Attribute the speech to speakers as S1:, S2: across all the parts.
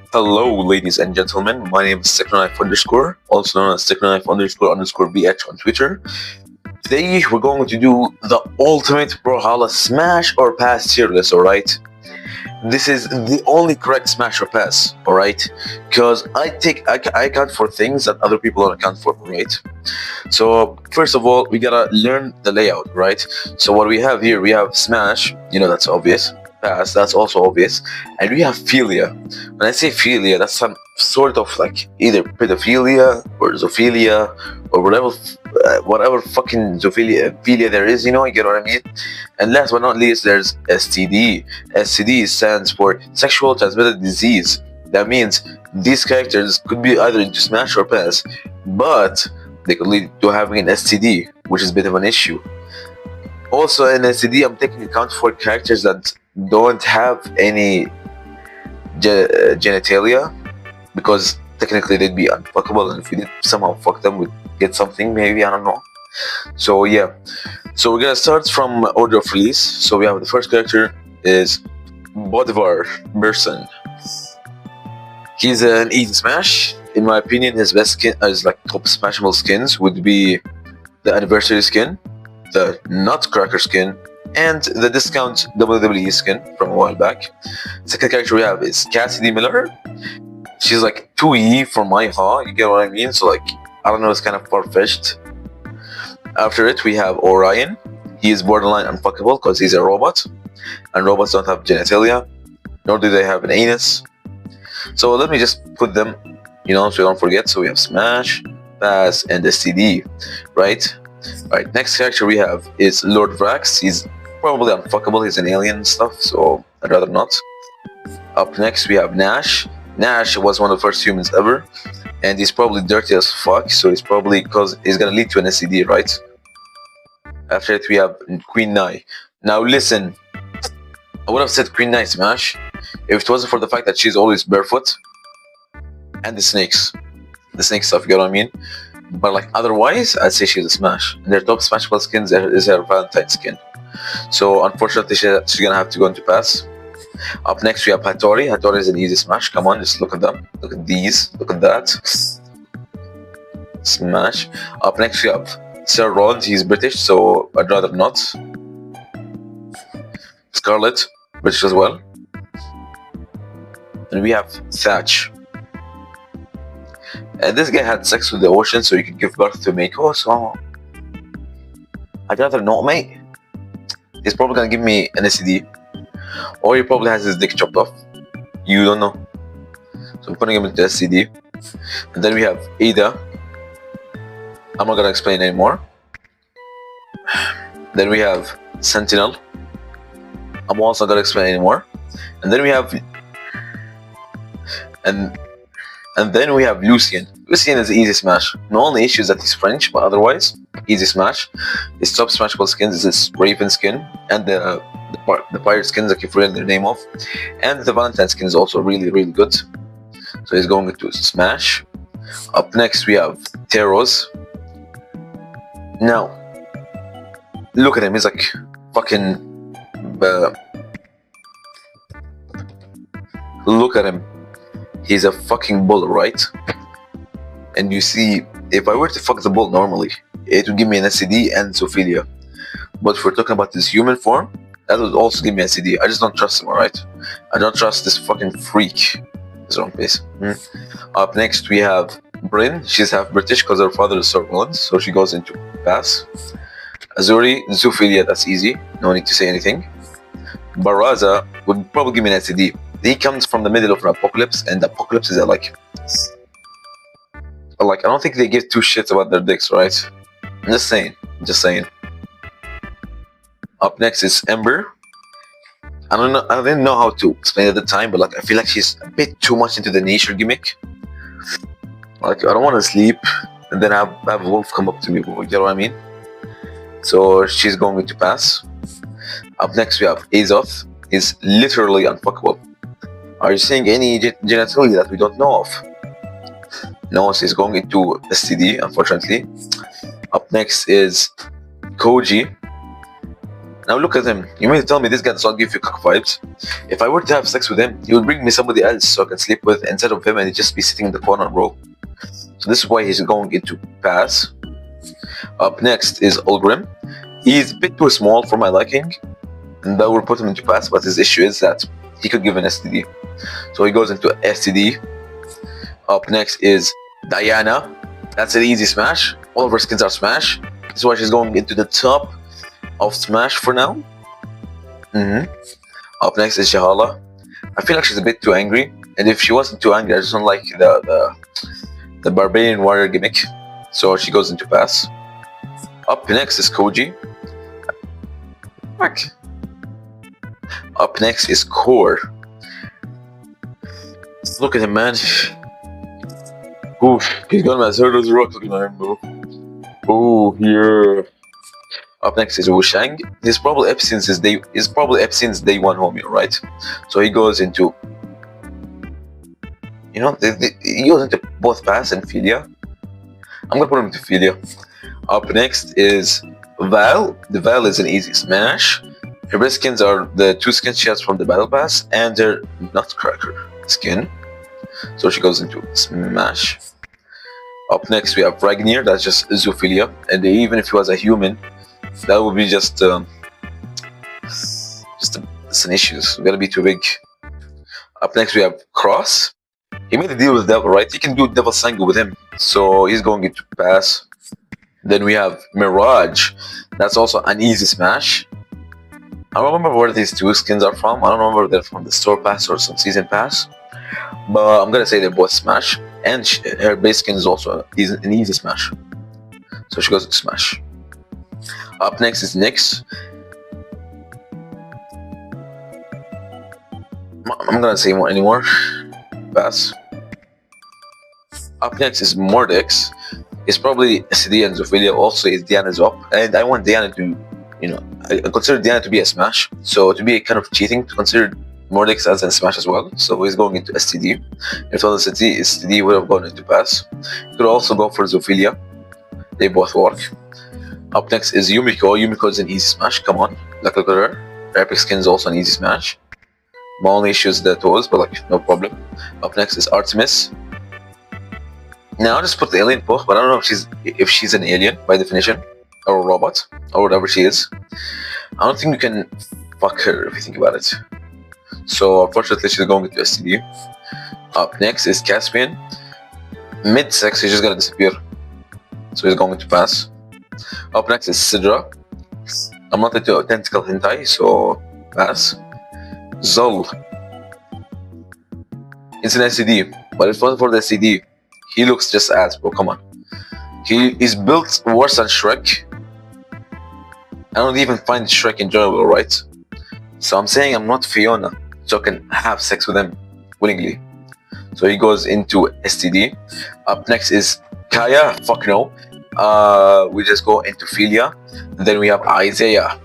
S1: Hello, ladies and gentlemen. My name is Technoknife underscore, also known as Technoknife underscore BH on Twitter. Today, we're going to do the ultimate Brawlhalla smash or pass tier list, alright? This is the only correct smash or pass, alright? Because I account for things that other people don't account for, right? So, first of all, we gotta learn the layout, right? So, what we have here, we have smash, that's obvious. Pass, that's also obvious. And we have philia. When I say philia, that's some sort of like either pedophilia or zoophilia or whatever fucking zoophilia there is, you get what I mean? And last but not least, there's STD. STD stands for sexual transmitted disease. That means these characters could be either into smash or pass, but they could lead to having an STD, which is a bit of an issue. Also, in STD, I'm taking account for characters that don't have any genitalia, because technically they'd be unfuckable, and if we did somehow fuck them, we'd get something, maybe, I don't know. So yeah, so we're gonna start from order of release. So we have the first character is Bolivar Merson. He's an easy smash. In my opinion, his best skin, his like top smashable skins would be the anniversary skin, the Nutcracker skin, and the discount WWE skin from a while back. Second character we have is Cassidy Miller. She's like 2E for my you get what I mean? So like, I don't know, it's kind of far-fetched. After it, we have Orion. He is borderline unfuckable because he's a robot, and robots don't have genitalia, nor do they have an anus. So let me just put them, so we don't forget. So we have Smash, Pass, and STD, right? Alright, next character we have is Lord Vrax. He's probably unfuckable, he's an alien and stuff, so I'd rather not. Up next we have Nash. Nash was one of the first humans ever, and he's probably dirty as fuck, so he's probably, because he's gonna lead to an STD, right? After it we have Queen Nai. Now listen, I would have said Queen Nai Smash if it wasn't for the fact that she's always barefoot, and the snake stuff, you get what I mean? But like otherwise, I'd say she's a smash. And their top smashable skins is her Valentine skin. So unfortunately, she's gonna have to go into pass. Up next, we have Hattori. Hattori is an easy smash. Come on, just look at them. Look at these. Look at that. Smash. Up next, we have Sir Rod. He's British, so I'd rather not. Scarlet, British as well. And we have Thatch. This guy had sex with the ocean so he could give birth to Mako, so I'd rather not, mate. He's probably gonna give me an STD, or he probably has his dick chopped off. You don't know. So I'm putting him into STD. And then we have Ada. I'm not gonna explain anymore. Then we have Sentinel. I'm also not gonna explain anymore. And then we have And then we have Lucien. Lucien is an easy smash. The only issue is that he's French, but otherwise, easy smash. His top smashable skins is his Raven skin, and the pirate skins, I keep forgetting their name off. And the Valentine skin is also really, really good. So he's going to smash. Up next, we have Teros. Now, look at him. He's like fucking... look at him. He's a fucking bull, right? And you see, if I were to fuck the bull normally, it would give me an STD and zoophilia. But if we're talking about this human form, that would also give me an STD. I just don't trust him, alright? I don't trust this fucking freak. That's wrong place. Up next, we have Bryn. She's half British because her father is Sir Roland, so she goes into pass. Azuri, zoophilia, that's easy. No need to say anything. Baraza would probably give me an STD. He comes from the middle of an apocalypse, and the apocalypse is like I don't think they give two shits about their dicks, right? I'm just saying. Up next is Ember. I didn't know how to explain it at the time, but like I feel like she's a bit too much into the nature gimmick. Like I don't want to sleep and then have a wolf come up to me, you know what I mean? So she's going to pass. Up next we have Azoth. He's literally unfuckable. Are you seeing any genitalia that we don't know of? No, so he's going into STD, unfortunately. Up next is Koji. Now look at him. You mean to tell me this guy does not give you cock vibes? If I were to have sex with him, he would bring me somebody else so I can sleep with instead of him, and he'd just be sitting in the corner, bro. So this is why he's going into pass. Up next is Ulgrim. He's a bit too small for my liking, and that will put him into pass, but his issue is that he could give an STD. So he goes into STD. Up next is Diana. That's an easy smash. All of her skins are smash. This is why she's going into the top of smash for now. Up next is Shahala. I feel like she's a bit too angry, and if she wasn't too angry, I just don't like the barbarian warrior gimmick. So she goes into pass. Up next is Koji. Fuck. Up next is Core. Look at him, man. Oof, he's got him as hard as a rock. Look at him, bro. Oh, yeah. Up next is Wushang. He's probably up since day one, homie, right? So he goes into, he goes into both pass and Philia. I'm gonna put him into Philia. Up next is Val. The Val is an easy smash. Her best skins are the two skins she has from the battle pass and her Nutcracker skin. So she goes into smash. Up next we have Ragnir. That's just Zoophilia, and even if he was a human, that would be just some issues. We're gonna be too big. Up next we have Cross. He made a deal with Devil, right? He can do Devil Sangu with him, so he's going into pass. Then we have Mirage. That's also an easy smash. I don't remember where these two skins are from. I don't remember if they're from the store pass or some season pass, but I'm gonna say they're both smash. And her base skin is also an easy smash, so she goes to smash. Up next is Nyx. I'm gonna say more anymore. Pass. Up next is Mordix. It's probably SD and Zoophilia. Also, is Diana's up, and I want Diana to, I consider Diana to be a smash. So to be kind of cheating to consider Mordix as a smash as well. So he's going into STD. If all the STD would have gone into pass. You could also go for Zoophilia. They both work. Up next is Yumiko. Yumiko is an easy smash. Come on, look at her. Her epic skin is also an easy smash. My only issue is the toes, but like no problem. Up next is Artemis. Now I'll just put the alien poke, but I don't know if she's an alien by definition, or a robot, or whatever she is. I don't think you can fuck her if you think about it. So unfortunately she's going into STD. Up next is Caspian. Mid-sex, he's just gonna disappear. So he's going to pass. Up next is Sidra. I'm not into tentacle hentai, so pass. Zol. It's an STD, but if it wasn't for the STD, he looks just ass, bro. Come on. He is built worse than Shrek. I don't even find Shrek enjoyable, right? So I'm saying I'm not Fiona, so I can have sex with him willingly. So he goes into STD. Up next is Kaya. Fuck no. We just go into Philia. Then we have Isaiah.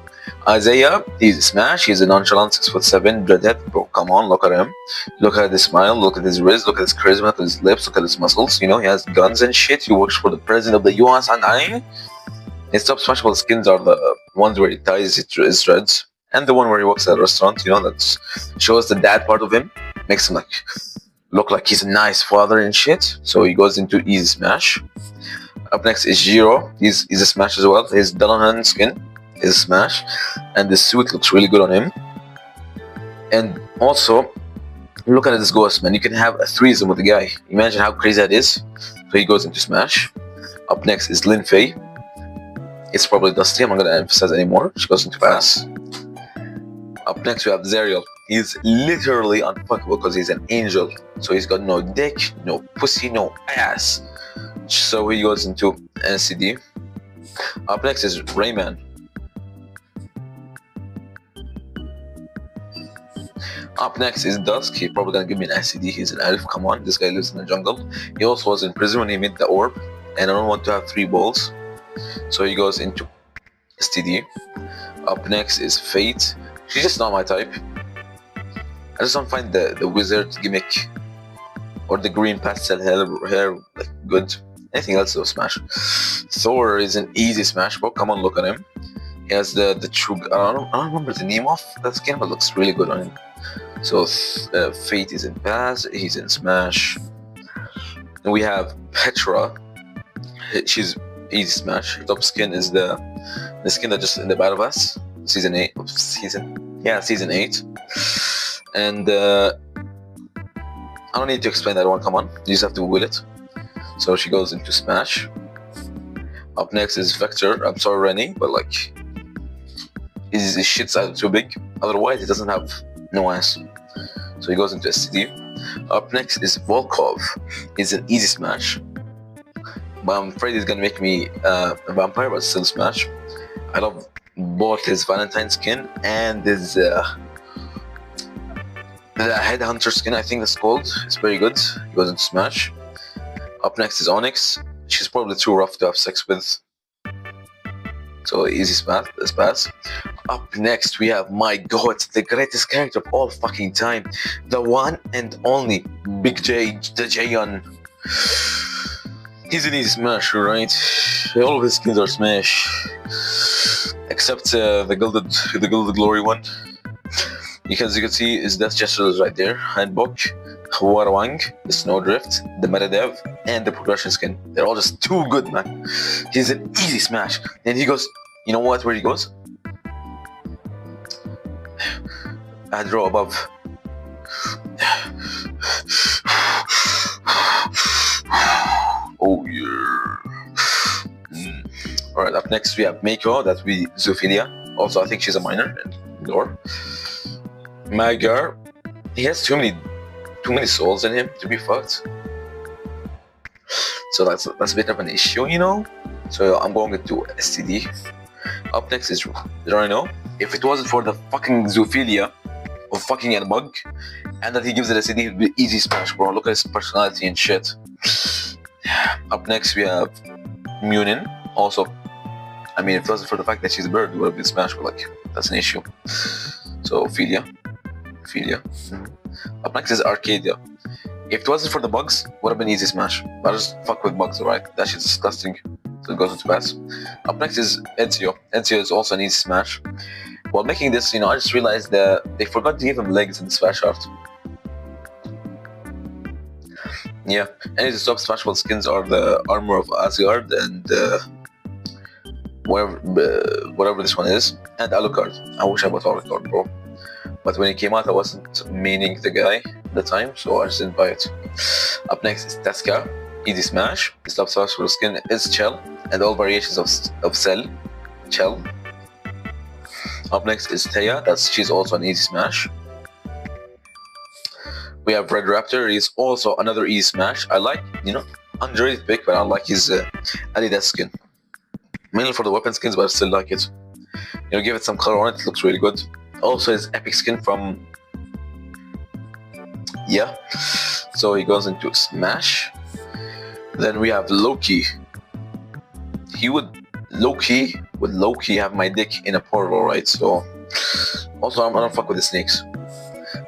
S1: Isaiah, he's a smash. He's a nonchalant 6'7" dreadhead. Bro, come on, look at him. Look at his smile. Look at his wrist. Look at his charisma. Look at his lips. Look at his muscles. He has guns and shit. He works for the president of the US, and his top smashable skins are the ones where he ties his dreads, and the one where he works at a restaurant. That shows the dad part of him. Makes him look like he's a nice father and shit. So he goes into easy smash. Up next is Jiro. He's a smash as well. His Dullahan skin is a smash, and the suit looks really good on him. And also, look at this ghost, man. You can have a threesome with the guy. Imagine how crazy that is. So he goes into smash. Up next is Lin Fei. It's probably Dusty. I'm not gonna emphasize anymore. She goes into pass. Up next we have Zerial. He's literally unfuckable because he's an angel. So he's got no dick, no pussy, no ass. So he goes into NCD. Up next is Rayman. Up next is Dusk. He's probably gonna give me an SCD. He's an elf. Come on, this guy lives in the jungle. He also was in prison when he made the orb, and I don't want to have 3 balls. So he goes into STD. Up next is Fate. She's just not my type. I just don't find the wizard gimmick or the green pastel hair good. Anything else will smash. Thor is an easy smash, bro. Come on, look at him. He has the true. I don't remember the name of that skin, but looks really good on him. So Fate is in Pass. He's in Smash. And we have Petra. She's easy Smash. Her top skin is the skin that just in the Battle Pass, season 8. Season 8. And I don't need to explain that one. Come on, you just have to Google it. So she goes into Smash. Up next is Vector. I'm sorry, Rennie, but like, his shit's either too big. Otherwise, he doesn't have no ass. So he goes into STD. Up next is Volkov. He's an easy Smash. But I'm afraid he's gonna make me a vampire, but still Smash. I love both his Valentine skin and his the Headhunter skin, I think that's called. It's very good. He goes into Smash. Up next is Onyx. She's probably too rough to have sex with. So easy pass. Up next we have, my god, the greatest character of all fucking time. The one and only Big J, the Jayon. He's an easy Smash, right? All of his skins are Smash. Except the Gilded Glory one. Because you can see his death gestures right there. Handbook, Warawang, the Snowdrift, the Metadev, and the progression skin. They're all just too good, man. He's an easy Smash. And he goes, you know what, where he goes? I draw above. Oh yeah. Alright, up next we have Mako, that we Zoophilia. Also, I think she's a minor in lore. Magyar, he has too many souls in him to be fucked. So that's a bit of an issue, you know. So I'm going to STD. Up next is Rhino. If it wasn't for the fucking Zoophilia of fucking a bug, and that he gives it STD, it would be easy Smash, bro. Look at his personality and shit. Up next we have Munin. Also, I mean, if it wasn't for the fact that she's a bird, it would have been Smash, but like, that's an issue. So Ophelia. Up next is Arcadia. If it wasn't for the bugs, would have been easy Smash. But I just fuck with bugs, alright? That shit's disgusting. So it goes into pass. Up next is Ezio. Ezio is also an easy Smash. While making this, you know, I just realized that they forgot to give him legs in the Smash art. Yeah, and his top Smashable skins are the Armor of Asgard and whatever this one is, and Alucard. I wish I bought Alucard, bro. But when it came out, I wasn't meaning the guy at the time, so I just didn't buy it. Up next is Tesca, easy Smash. His top Smashable skin is Chell, and all variations of Cell, Chell. Up next is Teya, she's also an easy Smash. We have Red Raptor, he's also another easy Smash. I like, you know, underrated pick, but I like his Adidas skin. Mainly for the weapon skins, but I still like it. You know, give it some color on it, it looks really good. Also his epic skin from... yeah. So he goes into Smash. Then we have Loki. He would low-key have my dick in a portal, right? So... also, I don't fuck with the snakes.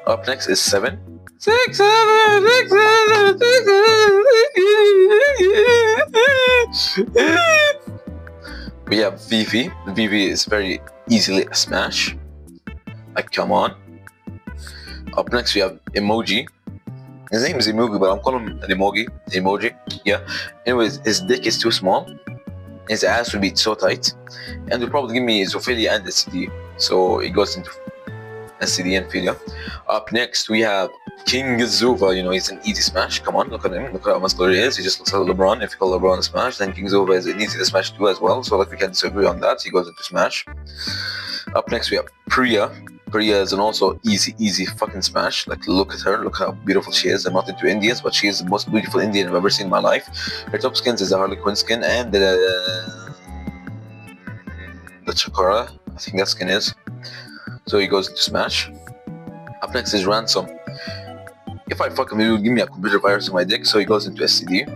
S1: Up next is 7. 6, 7, 6, 7, 6, 7. We have Vivi. Vivi is very easily a Smash. Like, come on. Up next we have Emoji. His name is Emoji, but I'm calling him an Emoji. Yeah. Anyways, his dick is too small. His ass will be so tight. And will probably give me Zoophilia and SCD. So it goes into SCD and Philia. Up next we have King Zuva. You know, he's an easy Smash. Come on, look at him. Look at how muscular he is. He just looks like LeBron. If you call LeBron a Smash, then King Zuva is an easy to Smash too as well. So like, we can disagree on that. He goes into Smash. Up next we have Priya. Priya is an also easy fucking Smash. Like, look at her. Look how beautiful she is. I'm not into Indians, but she is the most beautiful Indian I've ever seen in my life. Her top skins is the Harley Quinn skin and the Chakara. I think that skin is. So he goes into Smash. Up next is Ransom. If I fuck him, he will give me a computer virus in my dick, so he goes into SCD.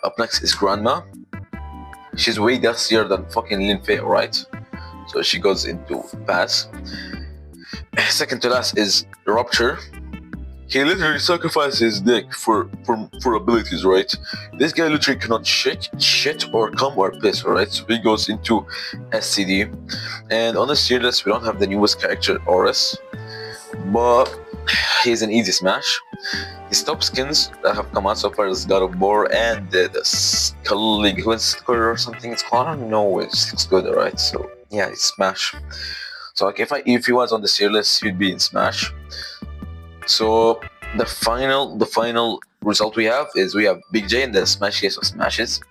S1: Up next is Grandma. She's way dustier than fucking Lin Fei, right? So she goes into Pass. Second to last is Rupture. He literally sacrificed his deck for abilities, right? This guy literally cannot shit or come or piss, right? So he goes into SCD. And on this tier list, we don't have the newest character, Aurus, but he's an easy smash. His top skins that have come out so far is God of War and the Skull or something it's called. I don't know, it just looks good, right? So yeah, it's Smash. So like if he was on the tier list, he'd be in Smash. So the final result we have is we have Big J in the Smash case of Smashes.